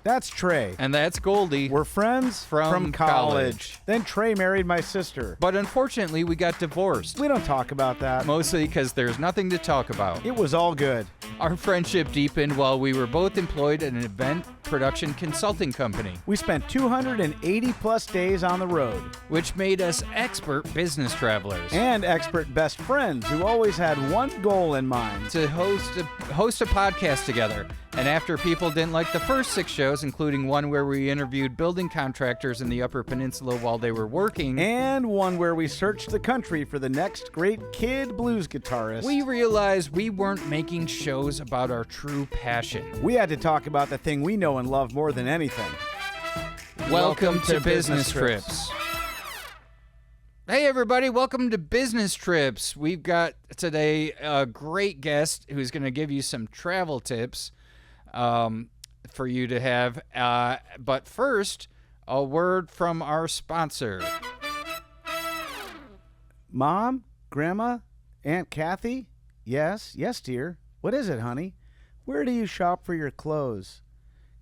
That's Trey. And that's Goldie. We're friends from college. Then Trey married my sister. But unfortunately, we got divorced. We don't talk about that. Mostly because there's nothing to talk about. It was all good. Our friendship deepened while we were both employed at an event production consulting company. We spent 280 plus days on the road. Which made us expert business travelers. And expert best friends who always had one goal in mind. To host a podcast together. And after people didn't like the first 6 shows, including one where we interviewed building contractors in the Upper Peninsula while they were working. And one where we searched the country for the next great kid blues guitarist. We realized we weren't making shows about our true passion. We had to talk about the thing we know and love more than anything. Welcome to Business Trips. Hey everybody, welcome to Business Trips. We've got today a great guest who's going to give you some travel tips for you to have. But first, a word from our sponsor. Mom? Grandma? Aunt Kathy? Yes, dear. What is it, honey? Where do you shop for your clothes?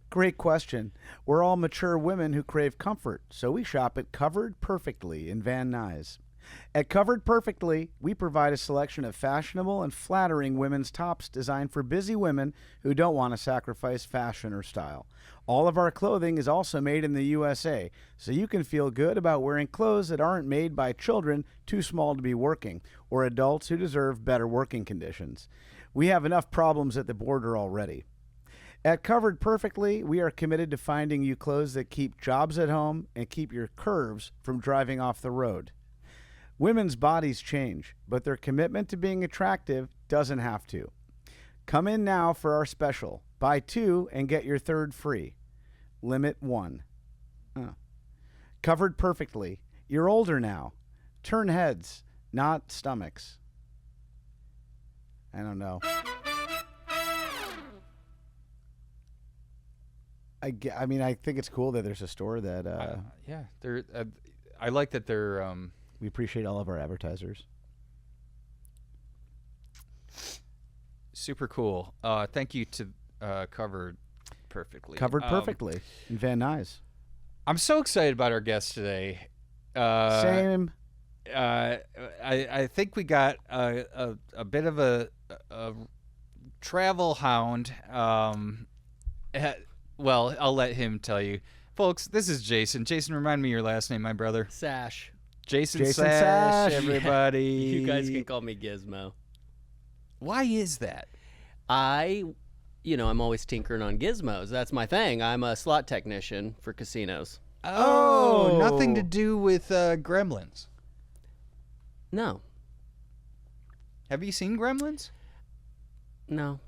Great question. We're all mature women who crave comfort, so we shop at Covered Perfectly in Van Nuys. At Covered Perfectly, we provide a selection of fashionable and flattering women's tops designed for busy women who don't want to sacrifice fashion or style. All of our clothing is also made in the USA, so you can feel good about wearing clothes that aren't made by children too small to be working, or adults who deserve better working conditions. We have enough problems at the border already. At Covered Perfectly, we are committed to finding you clothes that keep jobs at home and keep your curves from driving off the road. Women's bodies change, but their commitment to being attractive doesn't have to. Come in now for our special. Buy 2 and get your 3rd free. Limit 1. Covered Perfectly. You're older now. Turn heads, not stomachs. I don't know. I mean, I think it's cool that there's a store that... yeah, I like that they're... We appreciate all of our advertisers. Super cool. Thank you to Covered Perfectly. Covered Perfectly in Van Nuys. I'm so excited about our guest today. Same. I think we got a bit of a travel hound. Well, I'll let him tell you. Folks, this is Jason. Jason, remind me your last name, my brother. Sash. Jason Sash, everybody. You guys can call me Gizmo. Why is that? I'm always tinkering on gizmos. That's my thing. I'm a slot technician for casinos. Oh, nothing to do with Gremlins. No. Have you seen Gremlins? No.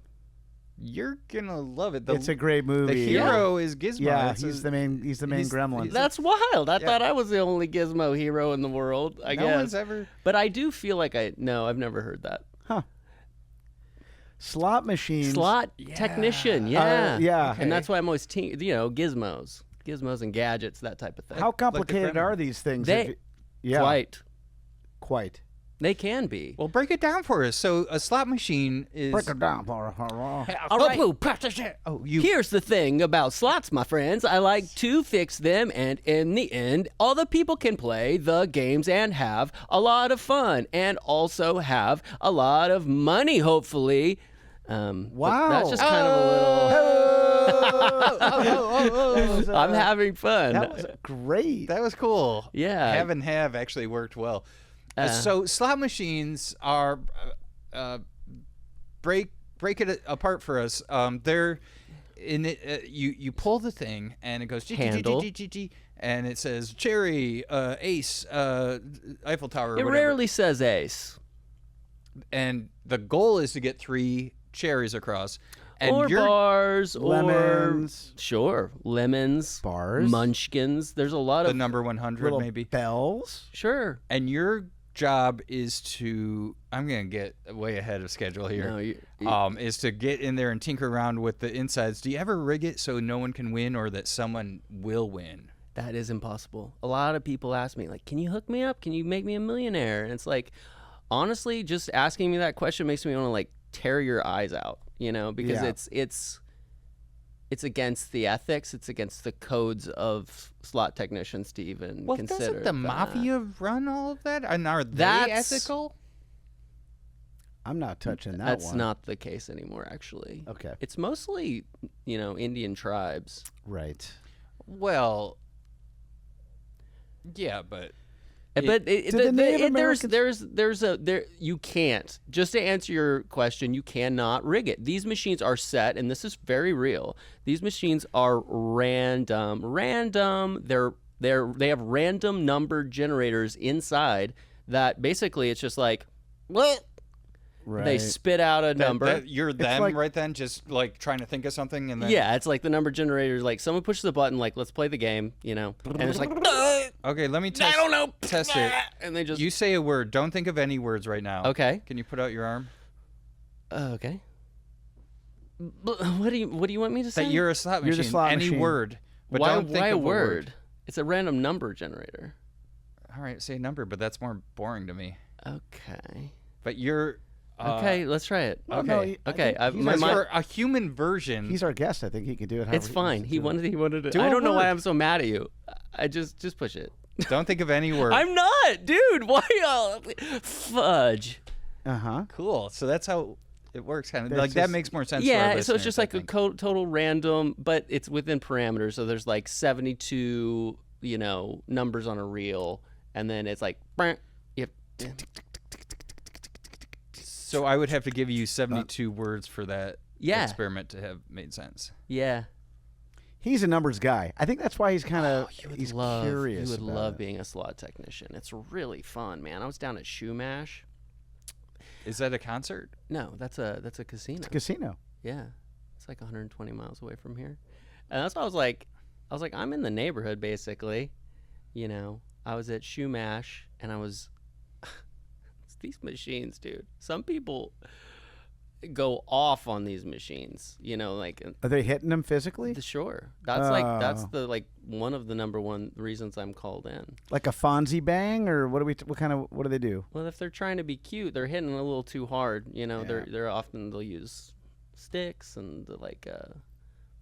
You're gonna love it. It's a great movie. The hero is Gizmo. Yeah, he's the main gremlin. That's wild. I thought I was the only Gizmo hero in the world. I guess. No one's ever. But I do feel like I've never heard that. Huh. Slot machines. Slot technician. Yeah. Yeah. And that's why I'm always gizmos and gadgets, that type of thing. How complicated are these things? Quite. They can be. Well, break it down for us. So a slot machine is... Break it down. All right. Here's the thing about slots, my friends. I like to fix them, and in the end, all the people can play the games and have a lot of fun, and also have a lot of money, hopefully. Wow. That's just kind of a little... I'm having fun. That was great. That was cool. Yeah. Have and have actually worked well. So slot machines are break it apart for us. They're in it. You pull the thing and it goes handle, and it says cherry, ace, Eiffel Tower. It rarely says ace. And the goal is to get 3 cherries across. And or bars, lemons. Lemons, bars, munchkins. There's a lot of the number 100 maybe bells. Sure. And your job is to, I'm gonna get way ahead of schedule here. No, is to get in there and tinker around with the insides. Do you ever rig it so no one can win or that someone will win? That is impossible. A lot of people ask me, like, can you hook me up? Can you make me a millionaire? And it's like, honestly, just asking me that question makes me want to like tear your eyes out, because it's against the ethics. It's against the codes of slot technicians to even consider. Doesn't the that. mafia run all of that? And are they ethical? I'm not touching that That's one. not the case anymore, actually. Okay. It's mostly, Indian tribes. Right. Well, yeah, but You can't. Just to answer your question, you cannot rig it. These machines are set, and this is very real. These machines are random. They have random number generators inside that basically it's just like what. Right. They spit out a number. You're them right then, just like trying to think of something, and then yeah, it's like the number generator. Like someone pushes the button, like let's play the game, and it's like okay, let me test. I don't know, test it. And they just you say a word. Don't think of any words right now. Okay. Can you put out your arm? Okay. What do you want me to say? That you're a slot machine. You're the slot any machine. word, but why don't think a of word? It's a random number generator. All right, say a number, but that's more boring to me. Okay. But you're. Okay, let's try it. Well, Okay. no, Okay. For a human version. He's our guest. I think he can do it. It's fine. He wanted it. Do I a don't know why word. I'm so mad at you. I just push it. Don't think of any word. I'm not, dude. Why? Fudge. Cool. So that's how it works, kind of. That's Like that just- makes more sense. Yeah. For our So it's just like a listeners, total random, but it's within parameters. So there's like 72, numbers on a reel, and then it's like, you have, So I would have to give you 72 words for that Yeah. experiment to have made sense. yeah. He's a numbers guy. I think that's why he's kind of You would he's love, curious. You would about love it. being a slot technician. It's really fun, man. I was down at Shoe Mash. Is that a concert? No, that's a casino. Casino. Yeah, it's like 120 miles away from here, and that's why I was like, I'm in the neighborhood basically. I was at Shoe Mash, and I was. It's these machines, dude. Some people go off on these machines. Are they hitting him physically? Sure. That's the one of the number one reasons I'm called in. Like a Fonzie bang, or what do they do? Well, if they're trying to be cute, they're hitting a little too hard. They'll use sticks and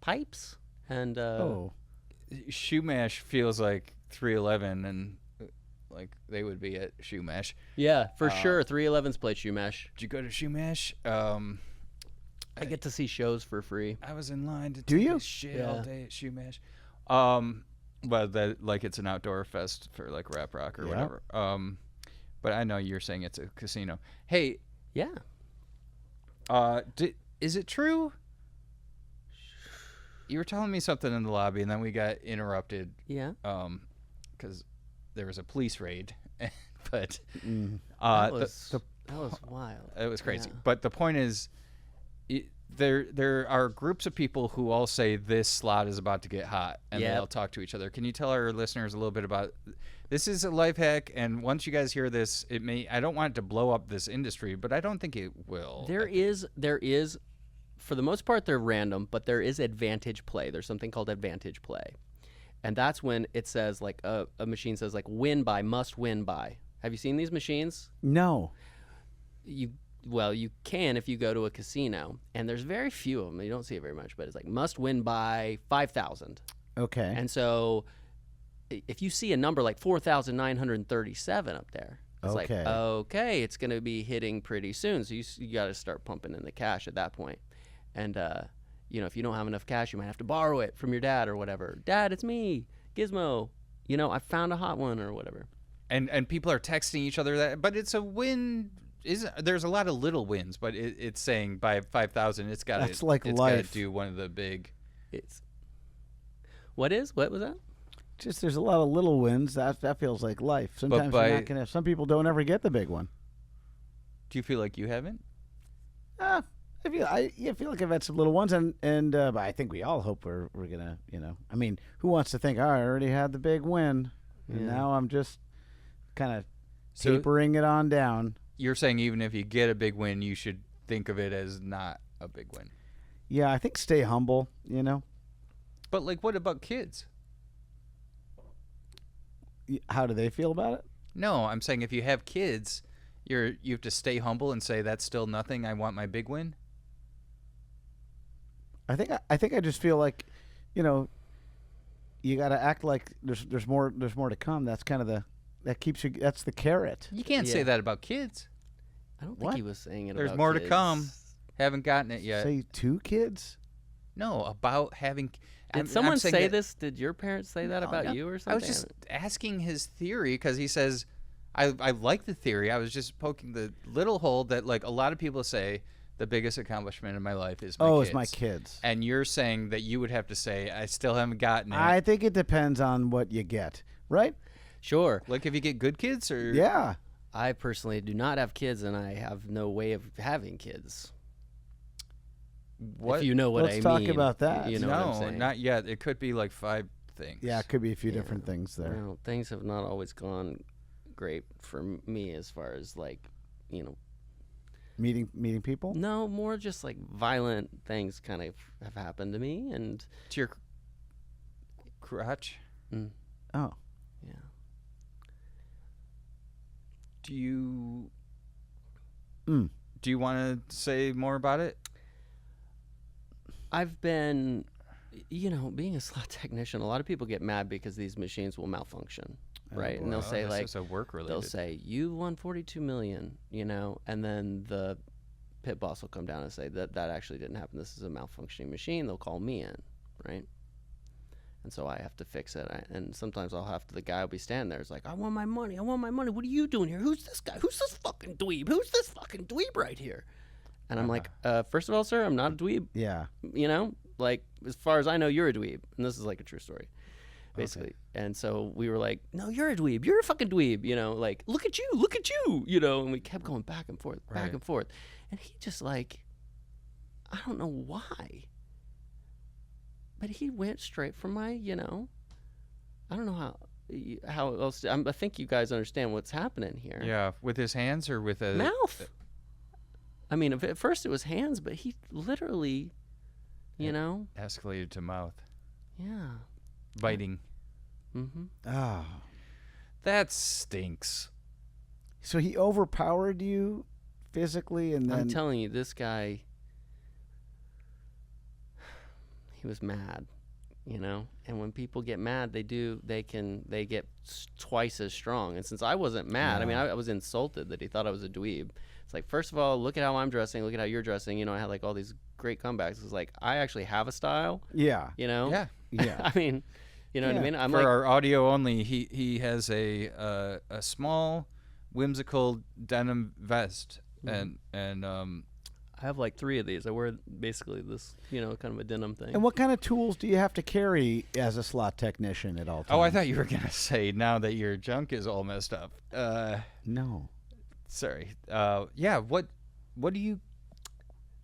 pipes and Shoe Mash feels like 311 and like they would be at Shoe Mash. yeah, for sure. 311's played Shoe Mash. Did you go to Shoe Mash? I get to see shows for free. I was in line to Do take you? a shit all Yeah. day at Shoe Mash. But that it's an outdoor fest for like rap rock or Yeah. whatever. But I know you're saying it's a casino. Hey, Yeah. is it true? You were telling me something in the lobby, and then we got interrupted. Yeah. Because there was a police raid, but That was wild. it was crazy. Yeah. But the point is, there are groups of people who all say this slot is about to get hot, and Yep. they'll talk to each other. Can you tell our listeners a little bit about this? Is a life hack, and once you guys hear this, it may. I don't want it to blow up this industry, but I don't think it will. There is, for the most part, they're random, but there is advantage play. There's something called advantage play. And that's when it says, like, a machine says, like, win by, must win by. Have you seen these machines? No. You can if you go to a casino. And there's very few of them. You don't see it very much, but it's like, must win by 5,000. Okay. And so if you see a number like 4,937 up there, it's like, Okay. okay, it's going to be hitting pretty soon. So you got to start pumping in the cash at that point. And, if you don't have enough cash, you might have to borrow it from your dad or whatever. Dad, it's me, Gizmo. I found a hot one or whatever. And people are texting each other that, but it's a win. There's a lot of little wins, but it's saying by 5,000, it's got That's like it's life. got to do one of the big. What was that? Just there's a lot of little wins. That feels like life. Sometimes you're not gonna. Some people don't ever get the big one. Do you feel like you haven't? I feel like I've had some little ones, and but I think we all hope we're gonna. I mean, who wants to think? Oh, I already had the big win, and now I'm just kind of tapering it on down. You're saying even if you get a big win, you should think of it as not a big win. Yeah, I think stay humble. But what about kids? How do they feel about it? No, I'm saying if you have kids, you have to stay humble and say that's still nothing. I want my big win. I think I just feel like, you know, you got to act like there's more to come. That's kind of that keeps you. That's the carrot. You can't say that about kids. I don't think he was saying it There's about more kids. to come. Haven't gotten it yet. Say 2 kids? No, about having. Did someone say this? Did your parents say that about you or something? I was just asking his theory because he says, I like the theory. I was just poking the little hole that like a lot of people say the biggest accomplishment in my life is my kids. Oh, it's my kids. And you're saying that you would have to say, I still haven't gotten it. I think it depends on what you get, right? Sure. Like if you get good kids or. Yeah. I personally do not have kids, and I have no way of having kids. What? If you know what Let's I talk mean. about that. You know what I'm No, saying. not yet. It could be like 5 things. Yeah, it could be a few different things there. Well, things have not always gone great for me as far as like, you know. Meeting people? No, more just like violent things kind of have happened to me, and To your crotch? Oh. yeah. Do you want to say more about it? I've been, you know, being a slot technician, a lot of people get mad because these machines will malfunction, right? And they'll say this like, is a work related. they'll say you won 42 million, you know, and then the pit boss will come down and say that actually didn't happen. This is a malfunctioning machine. They'll call me in, right? And so I have to fix it. And sometimes the guy will be standing there. It's like, I want my money. I want my money. What are you doing here? Who's this guy? Who's this fucking dweeb? Who's this fucking dweeb right here? And I'm like, first of all, sir, I'm not a dweeb. Yeah. You know, like as far as I know, you're a dweeb. And this is like a true story, basically. Okay. And so we were like, no, you're a dweeb. You're a fucking dweeb. You know, like, look at you, you know, and we kept going back and forth, back and forth. And he just like, I don't know why. But he went straight for my, you know, I don't know how else. I think you guys understand what's happening here. Yeah, with his hands or with a mouth. I mean, at first it was hands, but he literally, you know, escalated to mouth. Yeah. Biting. Mm-hmm. Oh. That stinks. So he overpowered you physically, and then I'm telling you, this guy. He was mad, you know, and when people get mad, they get twice as strong. And since I wasn't mad, I mean, I was insulted that he thought I was a dweeb. It's like, first of all, look at how I'm dressing, look at how you're dressing. You know, I had like all these great comebacks. It's like, I actually have a style. Yeah. You know? Yeah. I mean, you know what I mean? I'm For like, our audio only, he has a small whimsical denim vest and I have like 3 of these. I wear basically this, you know, kind of a denim thing. And what kind of tools do you have to carry as a slot technician at all times? Oh, I thought you were gonna say now that your junk is all messed up. No. Sorry. Yeah. What do you?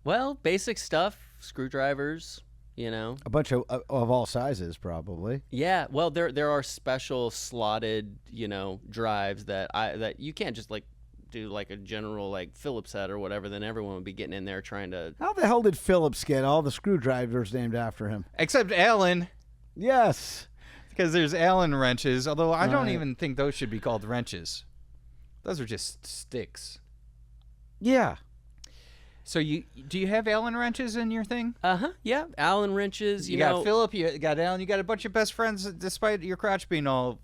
Well, basic stuff, screwdrivers, you know. A bunch of all sizes, probably. Yeah. Well, there are special slotted, you know, drives that you can't just like do like a general like Phillips head or whatever. Then everyone would be getting in there trying to. How the hell did Phillips get all the screwdrivers named after him? Except Allen, Yes. because there's Allen wrenches. Although I don't even think those should be called wrenches. Those are just sticks. Yeah. So do you have Allen wrenches in your thing? Yeah. Allen wrenches. You know, got Phillip. You got Allen. You got a bunch of best friends, despite your crotch being all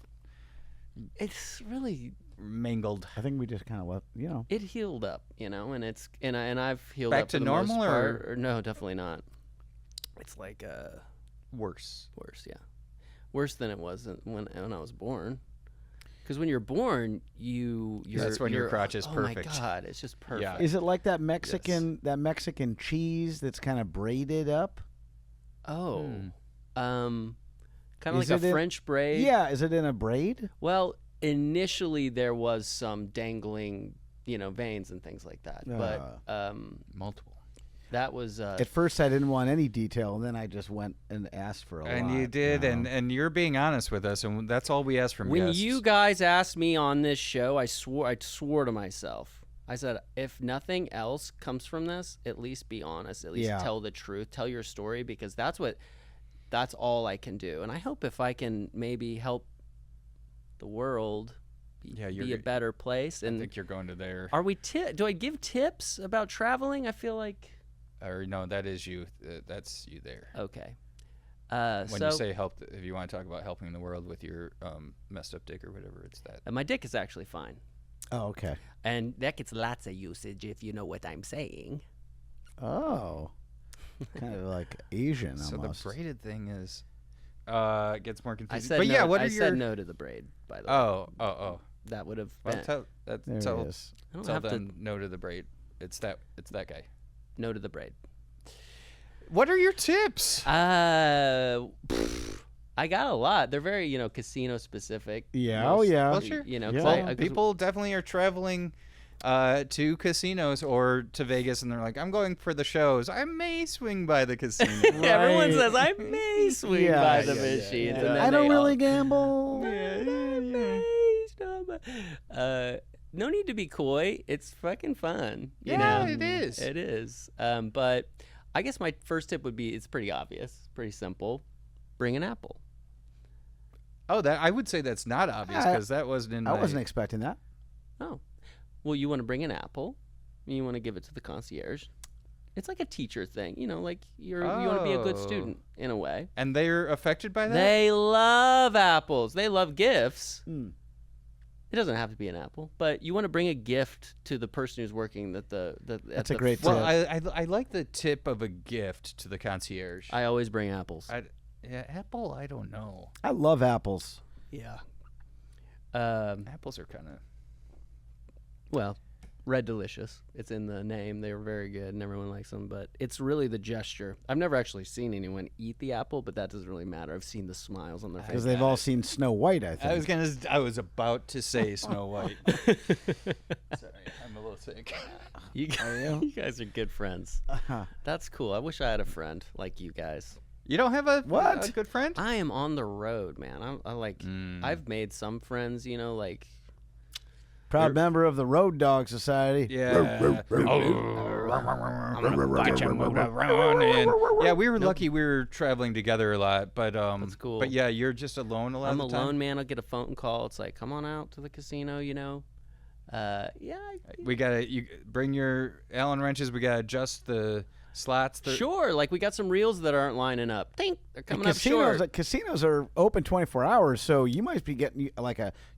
It's really. mangled. I think we just kind of let, you know. It healed up, you know, and I've healed Back up to for the normal, most part. or No, definitely not. It's like worse. worse, yeah, worse than it was when I was born. Because when you're born, That's when your crotch is oh perfect. my God, it's just perfect. Yeah. Is it like that Mexican cheese that's kind of braided up? Oh, kind of Is like a it French braid. Yeah. Is it in a braid? Well, initially there was some dangling, you know, veins and things like that, but Multiple. that was At first, I didn't want any detail, and then I just went and asked for a lot. And you did, you know? and you're being honest with us, and that's all we ask from when guests. you guys asked me on this show, I swore to myself. I said, if nothing else comes from this, at least be honest. At least tell the truth. Tell your story, because that's all I can do. And I hope if I can maybe help the world be a better place. And I think you're going to there. are we? Do I give tips about traveling? I feel like or no, that is you. That's you there. Okay. When you say help, if you want to talk about helping the world with your messed up dick or whatever, it's that. My dick is actually fine. Oh, okay. And that gets lots of usage if you know what I'm saying. Oh. Kind of like Asian So almost. the braided thing is gets more confusing. I said no to the braid, by the way. Oh. That would have Well, been tell There it is. I don't tell have them no to the braid. It's that guy. no to the braid. What are your tips? I got a lot. They're very, casino specific. Yeah, Most- yeah. Well, sure. 'cause Yeah. 'cause People definitely are traveling to casinos or to Vegas, and they're like, "I'm going for the shows. I may swing by the casino." everyone Right. says I may swing Yeah, by the yeah, machines. yeah. And then I don't they all- really gamble. No need to be coy. It's fucking fun. You Yeah, know? it is. It is. But I guess my first tip would be it's pretty obvious, pretty simple. Bring an apple. Oh, that I would say that's not obvious because that wasn't in. I wasn't expecting that. Oh. Well, you want to bring an apple. And you want to give it to the concierge. It's like a teacher thing. Like you want to be a good student in a way. And they're affected by that. They love apples. They love gifts. Mm. It doesn't have to be an apple, but you want to bring a gift to the person who's working That's a great Well, tip. I like the tip of a gift to the concierge. I always bring apples. Apple. I don't know. I love apples. Yeah. Apples are kind of. Well, Red Delicious. It's in the name. They were very good, and everyone likes them. But it's really the gesture. I've never actually seen anyone eat the apple, but that doesn't really matter. I've seen the smiles on their Because face. they've all seen Snow White, I think. I was about to say Snow White. Sorry, I'm a little sick. You guys are good friends. That's cool. I wish I had a friend like you guys. You don't have a What? good friend? I am on the road, man. I've made some friends, like. Proud member of the Road Dog Society. Yeah. Yeah, we were lucky we were traveling together a lot, but That's cool. But yeah, you're just alone a lot I'm of the time. alone, man. I'll get a phone call. It's like, come on out to the casino, We gotta you bring your Allen wrenches. We gotta adjust the slots. Sure. Like we got some reels that aren't lining up. Think they're coming up short. Casinos are open 24 hours, so you might be getting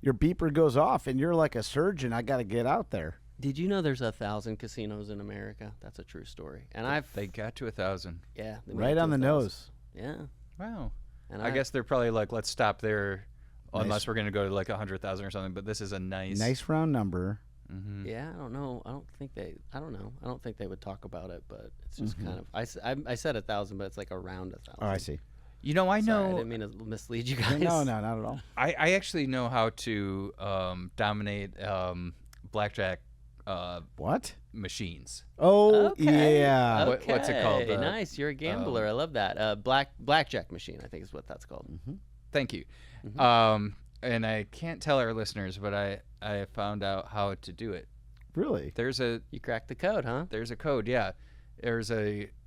your beeper goes off, and you're like a surgeon. I got to get out there. Did you know there's 1,000 casinos in America? That's a true story. And They got to 1,000. they made Right it to on the 1,000. nose. Yeah. Wow. And I guess they're probably like, let's stop there, Nice. unless we're gonna go to like 100,000 or something. But this is a nice round number. Mm-hmm. Yeah, I don't know. I don't think they would talk about it, but it's just kind of. I said 1,000, but it's like around 1,000. Oh, I see. You know, I know. Sorry, I didn't mean to mislead you guys. No, not at all. I actually know how to dominate blackjack What? machines. Oh, Okay. yeah. What's it called? Nice. You're a gambler. I love that. Blackjack machine, I think is what that's called. Thank you. And I can't tell our listeners, but I found out how to do it. Really? You cracked the code, huh? There's a code, yeah.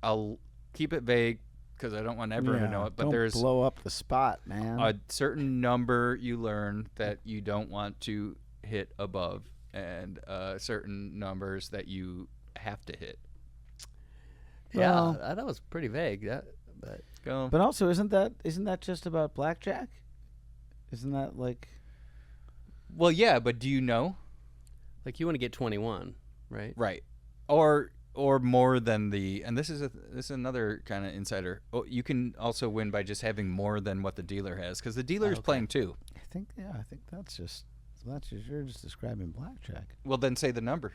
I'll keep it vague because I don't want everyone to know it, but don't there's blow up the spot, man. a certain number you learn that you don't want to hit above, and certain numbers that you have to hit. Well- Yeah, that was pretty vague. But Go. But also, isn't that just about blackjack? Isn't that like? Well, yeah, but do you know? like you want to get 21, right? Right. Or more than and this is another kind of insider. Oh, you can also win by just having more than what the dealer has, because the dealer is playing too. I think that's just you're just describing blackjack. Well, then say the number.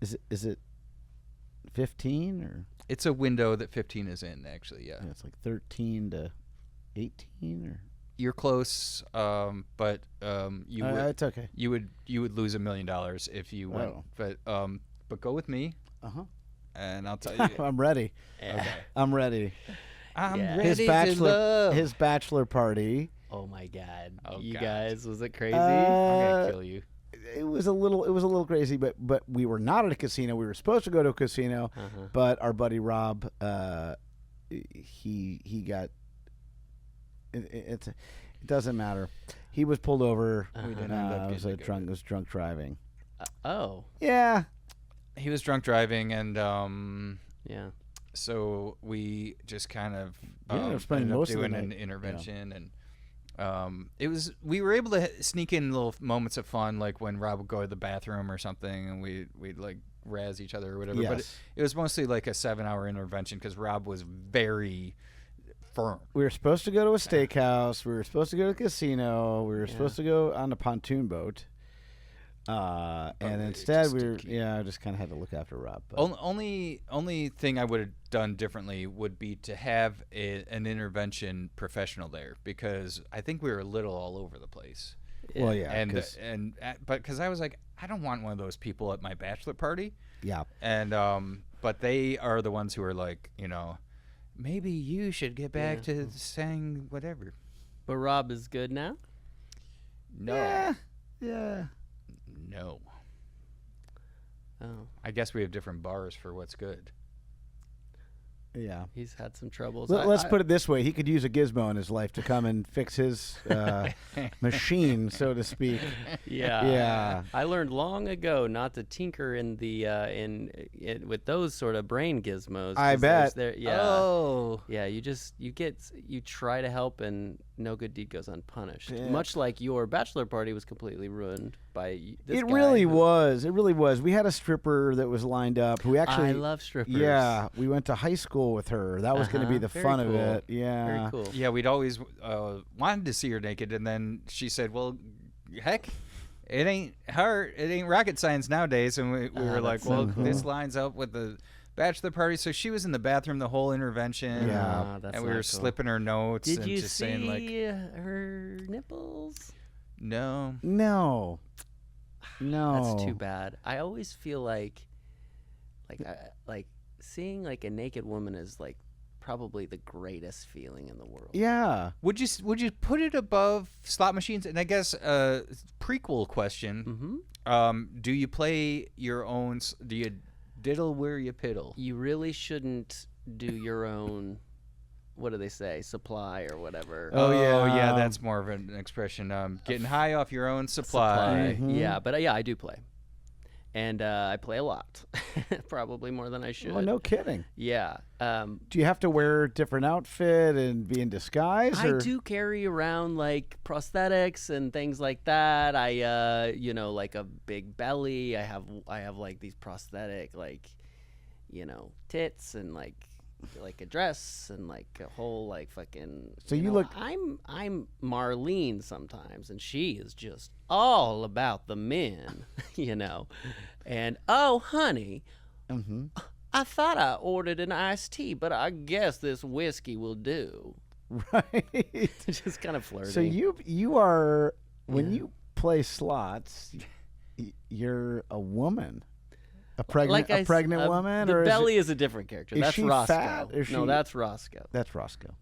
Is it 15 or? It's a window that 15 is in, actually. Yeah. Yeah, it's like 13 to 18 or. You're close, but you would, it's okay. you would lose $1 million if you went. Oh. But go with me, and I'll tell you. I'm ready. Okay. I'm ready. I'm Yeah. ready to love. His bachelor party. Oh my God. Oh, you God. guys, was it crazy? I'm gonna kill you. It was a little crazy, but we were not at a casino. We were supposed to go to a casino, but our buddy Rob, he got. It doesn't matter. He was pulled over. We didn't end up It was getting to go drunk. It was drunk driving. Oh. Yeah, he was drunk driving, and Yeah. so we just kind of ended up spending ended up most of the doing an night. intervention, and we were able to sneak in little moments of fun, like when Rob would go to the bathroom or something, and we'd like razz each other or whatever. But Yes. it was mostly like a 7-hour intervention because Rob was very firm. We were supposed to go to a steakhouse. We were supposed to go to a casino. We were supposed to go on a pontoon boat. And instead just we didn't were, just kind of had to look after Rob. But. Only thing I would have done differently would be to have an intervention professional there, because I think we were a little all over the place. Well, yeah. But because I was like, I don't want one of those people at my bachelor party. Yeah. And but they are the ones who are like, maybe you should get back to saying whatever. But Rob is good now? No. Yeah. No. Oh, I guess we have different bars for what's good. Yeah. he's had some troubles. Let's put it this way. He could use a gizmo in his life to come and fix his machine, so to speak. Yeah. Yeah. I learned long ago not to tinker in the with those sort of brain gizmos. I 'cause bet. Yeah. Oh. Yeah, you try to help and no good deed goes unpunished. Yeah. Much like your bachelor party was completely ruined by this It guy really who- was. It really was. We had a stripper that was lined up who actually. I love strippers. Yeah, we went to high school with her. That was going to be the Very fun of cool. it. Yeah. Very cool. Yeah, we'd always wanted to see her naked, and then she said, "Well, heck, it ain't hard. It ain't rocket science nowadays." And we were like, that's so "Well, cool. this lines up with the bachelor party." So she was in the bathroom the whole intervention. Yeah. Ah, that's and we not were cool. slipping her notes Did and you just see saying like, her nipples? "No." No. That's too bad. I always feel like seeing like a naked woman is like probably the greatest feeling in the world. Yeah. Would you put it above slot machines? And I guess prequel question: do you play your own? Do you diddle where you piddle? You really shouldn't do your own. What do they say? Supply or whatever. Oh, yeah. That's more of an expression. Getting high off your own supply. Mhm. Yeah, but yeah, I do play, and I play a lot, probably more than I should. Well, no kidding. Yeah. Do you have to wear a different outfit and be in disguise? I or? do carry around like prosthetics and things like that. I like a big belly. I have like these prosthetic like tits and like a dress and like a whole like fucking So you look- I'm Marlene sometimes, and she is just all about the men. And oh honey, Mm-hmm. I thought I ordered an iced tea, but I guess this whiskey will do. Right. Just kind of flirty. So you are when you play slots, you're a woman, a pregnant woman, The or belly is a different character. is That's she Roscoe. fat? Is No, she- that's Roscoe. that's Roscoe.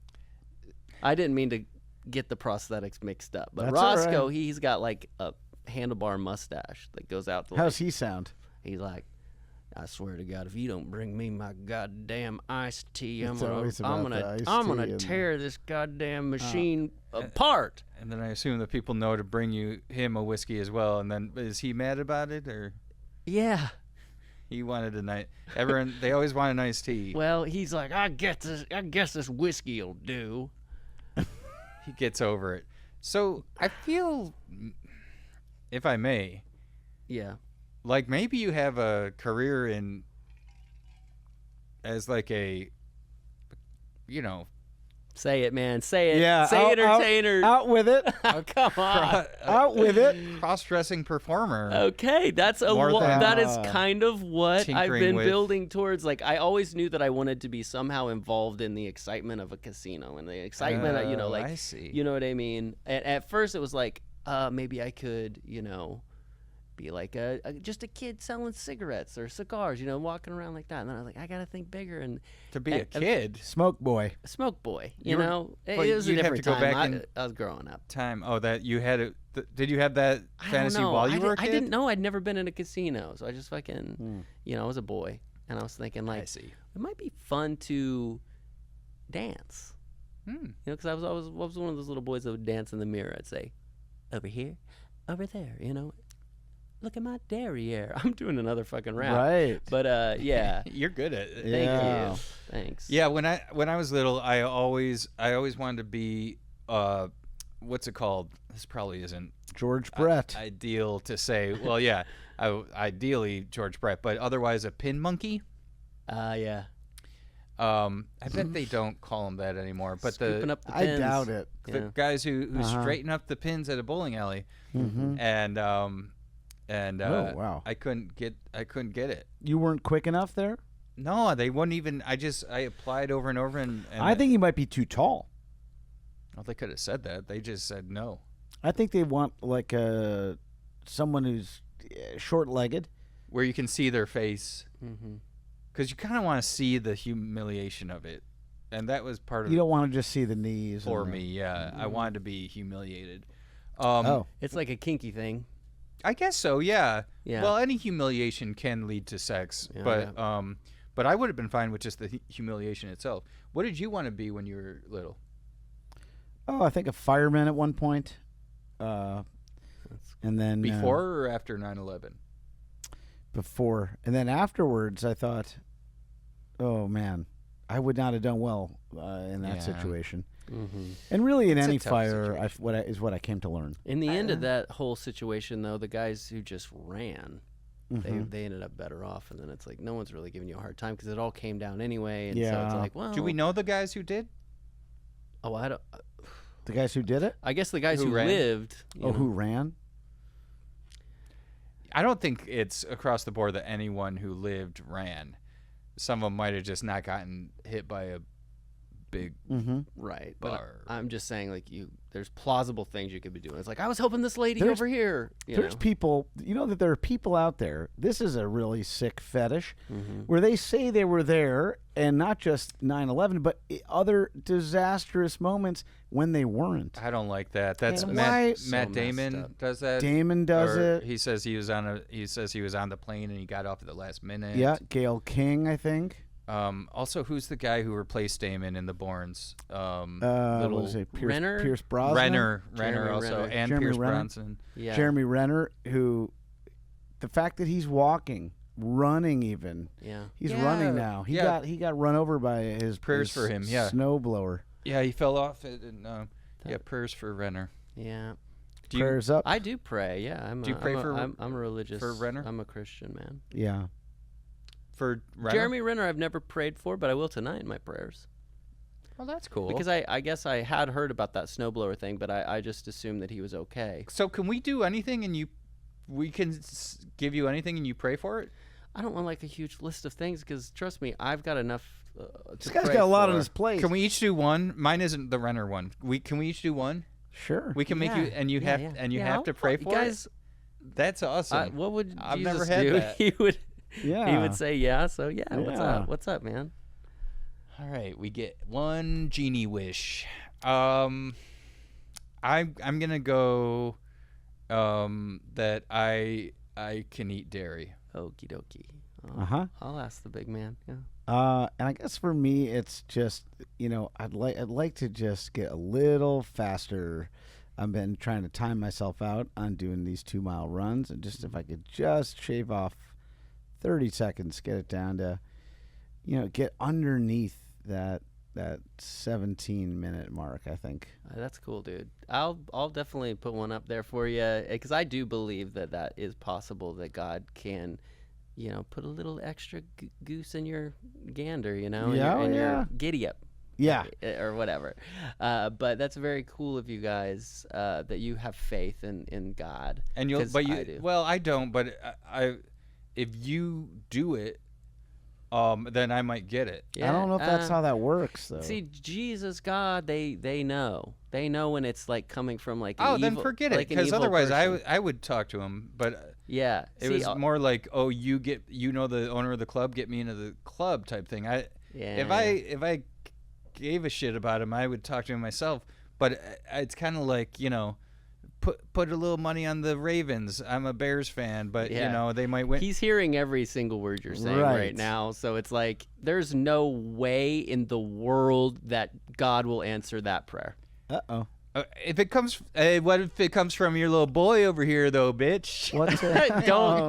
I didn't mean to get the prosthetics mixed up, but That's all right. Roscoe, he's got like a handlebar mustache that goes out to. How's he sound? He's like, I swear to God, if you don't bring me my goddamn iced tea, It's always about I'm the gonna iced I'm tea gonna and- tear this goddamn machine apart. And then I assume that people know to bring him a whiskey as well. And then is he mad about it, or Yeah. he wanted a night? Everyone, they always want a nice tea. Well, he's like, I guess this whiskey'll do. He gets over it. So I feel, if I may, Yeah. like maybe you have a career as like a, Say it, man. Say it. Yeah, Say out- it, entertainer. Out with it. Oh, come on. Out with it. cross-dressing performer. Okay, that's More than- that is kind of what I've tinkering been with- building towards. Like, I always knew that I wanted to be somehow involved in the excitement of a casino and the excitement, Oh, like, I see. you know what I mean? At first, it was like, maybe I could, be like just a kid selling cigarettes or cigars, walking around like that. And then I was like, I gotta think bigger and To be a kid. Smoke boy. smoke boy. You were- It but was a you'd have to different go time. back in- I was growing up. Time. Oh, that you had it. Did you have that I don't fantasy know. while you were a kid? I didn't know. I'd never been in a casino, so I just fucking, I was a boy, and I was thinking like, I see. it might be fun to dance, because I was one of those little boys that would dance in the mirror. I'd say, over here, over there, look at my derriere. I'm doing another fucking rap. Right. But yeah. You're good at it. Thank you. Thanks. Yeah, when I was little, I always wanted to be what's it called? This probably isn't George Brett. ideal to say. Well, yeah, ideally George Brett, but otherwise a pin monkey. Yeah. I bet they don't call them that anymore. But Scooping up the I pins. doubt it. the guys who straighten up the pins at a bowling alley, and Oh, wow. I couldn't get it. You weren't quick enough there? No, they wouldn't even. I applied over and over, and I think you might be too tall. well, they could have said that. They just said no. I think they want like someone who's short-legged. Where you can see their face, Mm-hmm. because you kind of want to see the humiliation of it, and that was part of You don't want to just see the knees. for and me. Yeah, I wanted to be humiliated. Oh, It's like a kinky thing. I guess so. Yeah. Yeah. Well, any humiliation can lead to sex, Yeah, but I would have been fine with just the humiliation itself. What did you want to be when you were little? I think a fireman at one point. And then Before or after 9/11? before, and then afterwards, I thought, oh man, I would not have done well in that Yeah. situation. Mm-hmm. And really, in It's a any tough fire, situation. is what I came to learn. In the end of that whole situation, though, the guys who just ran, they ended up better off. And then it's like no one's really giving you a hard time because it all came down anyway. And so it's Yeah. like, well, Do we know the guys who did? Oh, I don't. The guys who did it? I guess the guys Who who ran? lived. you know. Who ran? I don't think it's across the board that anyone who lived ran. Some of them might have just not gotten hit by a big Right, but bar. I'm just saying, like, there's plausible things you could be doing. It's like I was helping this lady There's- over here. There's people, you know that there are people out there. This is a really sick fetish Mm-hmm. where they say they were there and not just 9/11, but other disastrous moments when they weren't. I don't like that. That's And Matt, why- So Matt messed Damon up. does that. Damon does Or it. He says he was on the plane and he got off at the last minute. Yeah, Gail King, I think. Also, who's the guy who replaced Damon in the Bournes? What was it? Renner? Pierce Brosnan? Renner Jeremy also, Renner. and Jeremy Pierce Renner? Bronson. Yeah. Jeremy Renner, who the fact that he's walking, running even. Yeah. He's Yeah. running now. He Yeah. got run over by his Prayers his for him, yeah. snowblower. Yeah, he fell off it, and yeah, prayers for Renner. Yeah. Do you, Prayers up. I do pray. Yeah. Do you pray for- I'm a religious. for Renner? I'm a Christian man. Yeah. for Renner? Jeremy Renner, I've never prayed for, but I will tonight in my prayers. Well, that's cool. Because I guess I had heard about that snowblower thing, but I just assumed that he was okay. So can we do anything and we can give you anything and you pray for it? I don't want like a huge list of things because trust me, I've got enough. This guy's got a lot on his plate. Can we each do one? Mine isn't the Renner one. Can we each do one? Sure. We can make you and you have to pray for guys. it. That's awesome. What would I've Jesus never had do? that. He would. Yeah. He would say yeah. So yeah. What's Yeah. up? What's up, man? All right, we get one genie wish. I'm gonna go that I can eat dairy. Okie dokie. I'll ask the big man. Yeah. And I guess for me, it's just I'd like to just get a little faster. I've been trying to time myself out on doing these 2-mile runs, and just if I could just shave off 30 seconds, get it down to, get underneath that 17-minute mark. I think. That's cool, dude. I'll definitely put one up there for you because I do believe that is possible. That God can, put a little extra goose in your gander, in your giddy up. Yeah. Or whatever. But that's very cool of you guys that you have faith in God. And I do. Well, I don't, but if you do it, then I might get it. I don't know if that's how that works, though. See, Jesus, God, they know. They know when it's like coming from like an Then evil, forget it, like an because evil otherwise person. I would talk to him, but Yeah. it was more like, oh, the owner of the club, get me into the club type thing. If I gave a shit about him, I would talk to him myself. But it's kind of like, put a little money on the Ravens. I'm a Bears fan, but they might win. He's hearing every single word you're saying right now, so it's like there's no way in the world that God will answer that prayer. Uh-oh. If it comes, what if it comes from your little boy over here, though, bitch? What's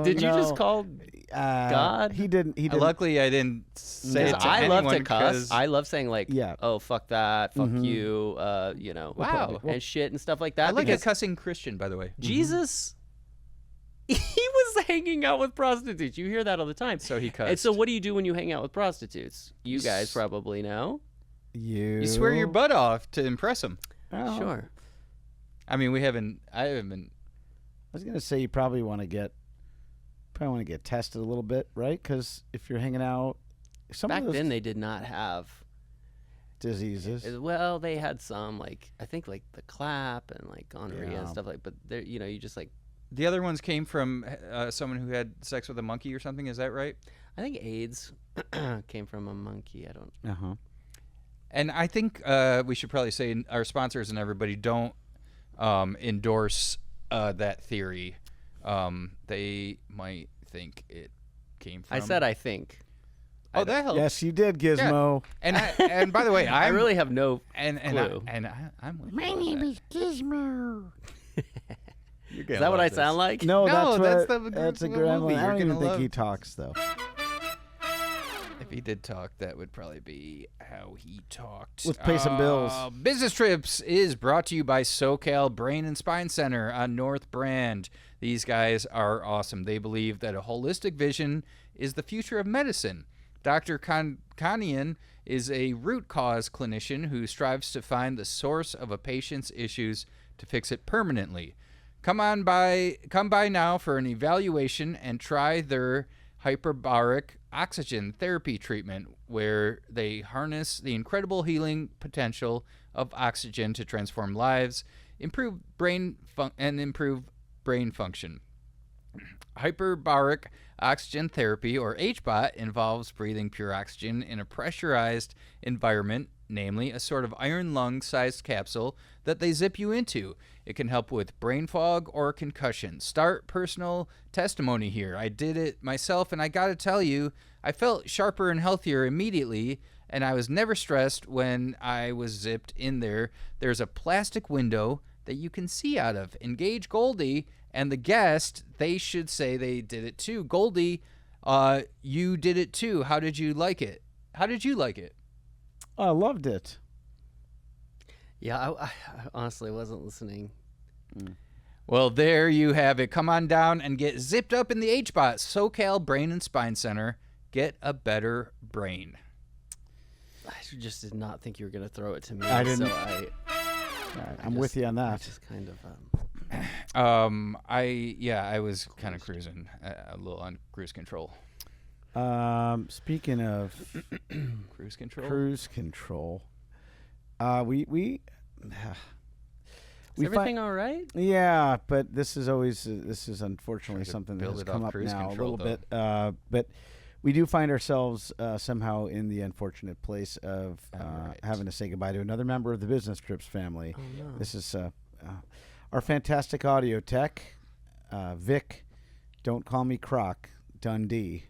Did you just call God? He didn't. Luckily, I didn't say it to I anyone love to cuss. 'cause- I love saying like, Yeah. oh, fuck that, fuck you, Wow. and shit and stuff like that. I like a because cussing Christian, by the way. Jesus, he was hanging out with prostitutes. You hear that all the time. So he cussed. And so, what do you do when you hang out with prostitutes? You guys probably know. You swear your butt off to impress them. Oh. Sure. I mean, I haven't. I was gonna say you probably want to get tested a little bit, right? Because if you're hanging out, Back of those then they did not have diseases. Well, they had some I think the clap and like gonorrhea and Yeah. stuff but there you just like. The other ones came from someone who had sex with a monkey or something. Is that right? I think AIDS came from a monkey. I don't. Uh-huh. And I think we should probably say our sponsors and everybody don't endorse that theory. They might think it came from. I said I think. Oh, that helps. Yes, you did, Gizmo. And by the way, I really have no clue. I'm with My name is Gizmo. Is Is that what I sound like? No, No, that's that's that's the a good movie. one. I You're don't even gonna think love- he talks though. If he did talk, that would probably be how he talked. Let's pay some bills. Business Trips is brought to you by SoCal Brain and Spine Center on North Brand. These guys are awesome. They believe that a holistic vision is the future of medicine. Dr. Kanian is a root cause clinician who strives to find the source of a patient's issues to fix it permanently. Come by now for an evaluation and try their hyperbaric oxygen therapy treatment, where they harness the incredible healing potential of oxygen to transform lives, improve brain function. Hyperbaric oxygen therapy, or HBOT, involves breathing pure oxygen in a pressurized environment, namely a sort of iron lung-sized capsule that they zip you into. It can help with brain fog or concussion. Start personal testimony here. I did it myself, and I gotta tell you, I felt sharper and healthier immediately, and I was never stressed when I was zipped in there. There's a plastic window that you can see out of. Engage Goldie and the guest, they should say they did it too. Goldie, you did it too. How did you like it? I loved it. Yeah, I honestly wasn't listening. Well, there you have it. Come on down and get zipped up in the HBOT, SoCal Brain and Spine Center. Get a better brain. I just did not think you were going to throw it to me. I didn't. So I'm with you on I that. just kind of. I was kind of cruising a little on cruise control. Speaking of Cruise control. cruise control, we Is everything all right? Yeah, but this is unfortunately Try to something that build has it come off up cruise now control, a little bit. But we do find ourselves somehow in the unfortunate place of Right. having to say goodbye to another member of the Business Trips family. Oh, no. This is our fantastic audio tech, Vic, don't call me Croc, Dundee,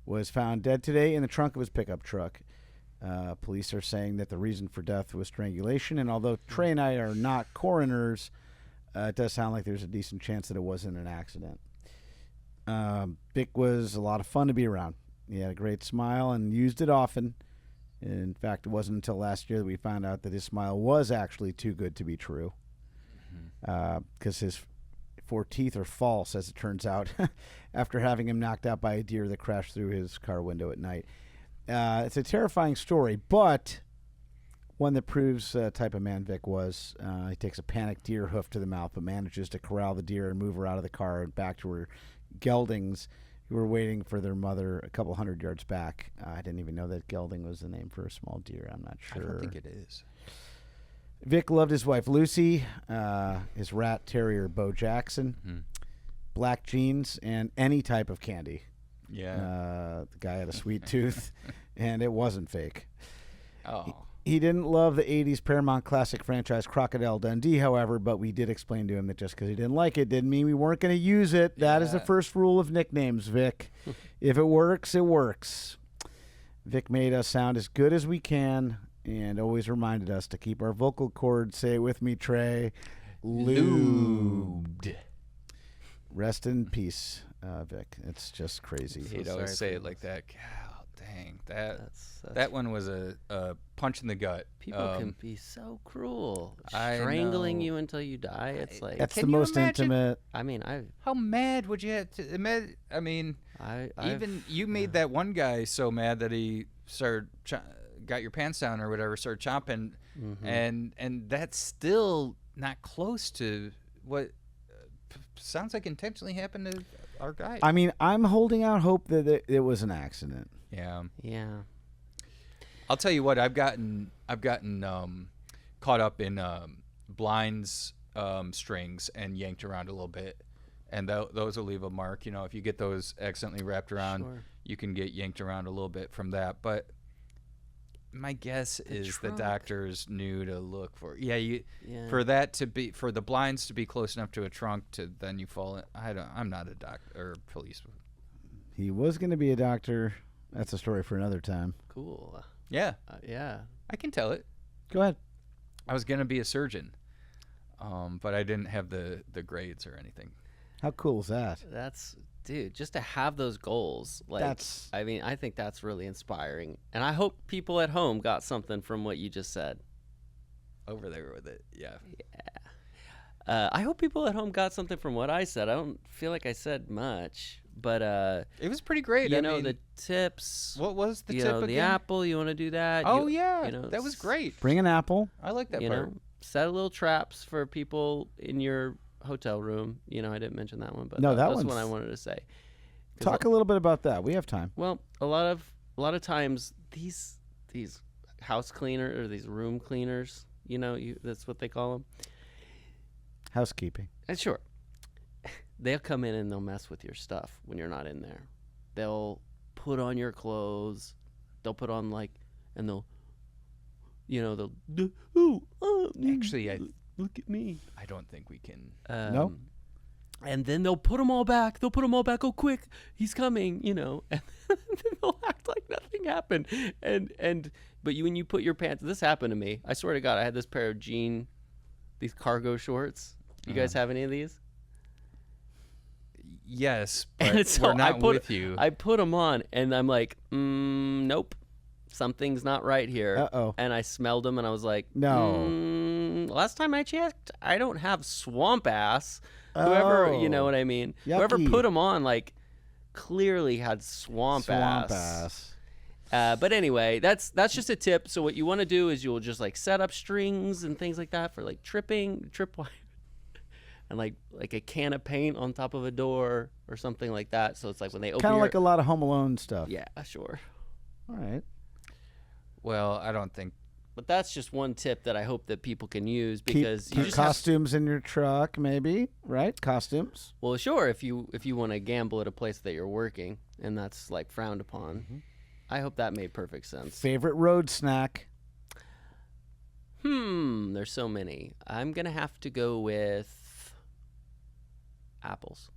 was found dead today in the trunk of his pickup truck. Police are saying that the reason for death was strangulation, and although Trey and I are not coroners, it does sound like there's a decent chance that it wasn't an accident. Vic was a lot of fun to be around. He had a great smile and used it often. In fact, it wasn't until last year that we found out that his smile was actually too good to be true, because his 4 teeth are false, as it turns out, after having him knocked out by a deer that crashed through his car window at night. It's a terrifying story, but one that proves the type of man Vic was. He takes a panicked deer hoof to the mouth, but manages to corral the deer and move her out of the car and back to her geldings, who were waiting for their mother a couple hundred yards back. I didn't even know that gelding was the name for a small deer. I'm not sure. I don't think it is. Vic loved his wife Lucy, his rat terrier Bo Jackson, black jeans, and any type of candy. Yeah. The guy had a sweet tooth, and it wasn't fake. Oh. He didn't love the 80s Paramount classic franchise Crocodile Dundee, however, but we did explain to him that just because he didn't like it didn't mean we weren't going to use it. That is the first rule of nicknames, Vic. If it works, it works. Vic made us sound as good as we can, and always reminded us to keep our vocal cords, say it with me, Trey, lubed. Rest in peace, Vic. It's just crazy. He'd always say it like that. God, dang. That one was a punch in the gut. People can be so cruel. I Strangling know. you until you die. It's like... That's the Can you most imagine? intimate. I mean, How mad would you have to imagine? I mean, even you made that one guy so mad that he started got your pants down or whatever, started chomping, and that's still not close to what sounds like intentionally happened to our guy. I mean, I'm holding out hope that it was an accident. Yeah. Yeah. I'll tell you what, I've gotten caught up in blinds strings and yanked around a little bit, and those will leave a mark. You know, if you get those accidentally wrapped around, you can get yanked around a little bit from that. But my guess is the doctors knew to look for for that to be, for the blinds to be close enough to a trunk to then you fall in. I'm not a doctor or police. He was going to be a doctor. That's a story for another time. Cool. Yeah. Yeah. I can tell it. Go ahead. I was going to be a surgeon, but I didn't have the grades or anything. How cool is that? That's, dude, just to have those goals. Like, I mean, I think that's really inspiring. And I hope people at home got something from what you just said. Over there with it. Yeah. I hope people at home got something from what I said. I don't feel like I said much, but it was pretty great. You know, the tips. What was the you tip know, again? the apple. You want to do that? Oh you, yeah, you know, that was great. Bring an apple. I like that you part. know, set a little traps for people in your hotel room. You know, I didn't mention that one, but No, that's one's- what I wanted to say. Talk a little bit about that. We have time. Well, a lot of times these house cleaner or these room cleaners, you know, that's what they call them. Housekeeping. And sure, they'll come in and they'll mess with your stuff when you're not in there. They'll put on your clothes. They'll put on and they'll, you know, Actually, look at me. I don't think we can. No. And then they'll put them all back. Oh, quick, he's coming, you know. And then they'll act like nothing happened. But when you put your pants, this happened to me. I swear to God, I had this pair of these cargo shorts. You guys have any of these? Yes, but And so we're not with you. I put them on, and I'm like, nope, something's not right here. Uh-oh. And I smelled them, and I was like, No. Last time I checked, I don't have swamp ass. Whoever, you know what I mean? Whoever Yucky. put them on, clearly had swamp ass. But anyway, that's just a tip. So what you want to do is you'll just set up strings and things like that for tripwire, and like a can of paint on top of a door or something like that. So it's when they open Kind of your... like a lot of Home Alone stuff. Yeah, sure. All right. Well, I don't think. But that's just one tip that I hope that people can use, because you keep just costumes in your truck, maybe, right? Costumes. well, sure, if you want to gamble at a place that you're working and that's frowned upon. I hope that made perfect sense. Favorite road snack? There's so many. I'm gonna have to go with apples.